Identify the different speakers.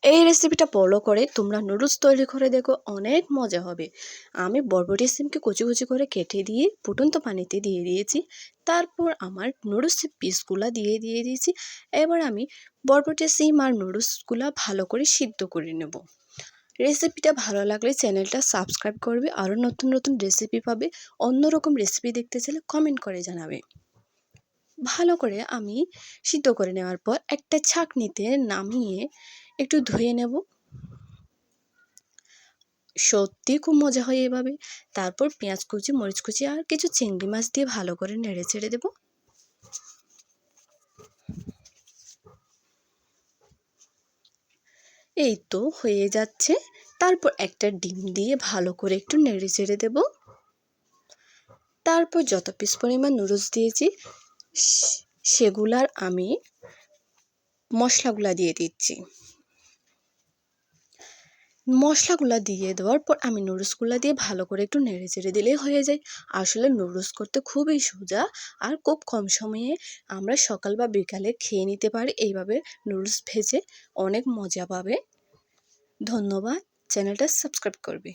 Speaker 1: এই রেসিপিটা ফলো করে তোমরা নুডলস তৈরি করে দেখো, অনেক মজা হবে। আমি বরবটি সিমকে কুচি কুচি করে কেটে দিয়ে ফুটন্ত পানিতে দিয়ে দিয়েছি। তারপর আমার নুডলসের পিসগুলা দিয়ে দিয়েছি। এবার আমি বরবটি সিম আর নুডলসগুলা ভালো করে সিদ্ধ করে নেব। রেসিপিটা ভালো লাগলে চ্যানেলটা সাবস্ক্রাইব করবে, আরও নতুন নতুন রেসিপি পাবে। অন্যরকম রেসিপি দেখতে চাইলে কমেন্ট করে জানাবে। ভালো করে আমি সিদ্ধ করে নেওয়ার পর একটা ছাঁকনিতে নামিয়ে একটু ধুয়ে নেব। সত্যি খুব মজা হয় এভাবে। তারপর পেঁয়াজ কুচি, মরিচ কুচি আর কিছু চিংড়ি মাছ দিয়ে ভালো করে নেড়ে ছেড়ে দেব। এই তো হয়ে যাচ্ছে। তারপর একটা ডিম দিয়ে ভালো করে একটু নেড়ে ছেড়ে দেব। তারপর যত পিস পরিমাণ নুডলস দিয়েছি সেগুলার আমি মশলাগুলা দিয়ে দিচ্ছি। মশলাগুলো দিয়ে দেওয়ার পর আমি নুডলসগুলো দিয়ে ভালো করে একটু নেড়ে চেড়ে দিলেই হয়ে যায়। আসলে নুডলস করতে খুবই সোজা আর খুব কম সময়ে আমরা সকাল বা বিকালে খেয়ে নিতে পারি। এইভাবে নুডলস ভেজে অনেক মজা পাবে। ধন্যবাদ। চ্যানেলটা সাবস্ক্রাইব করবে।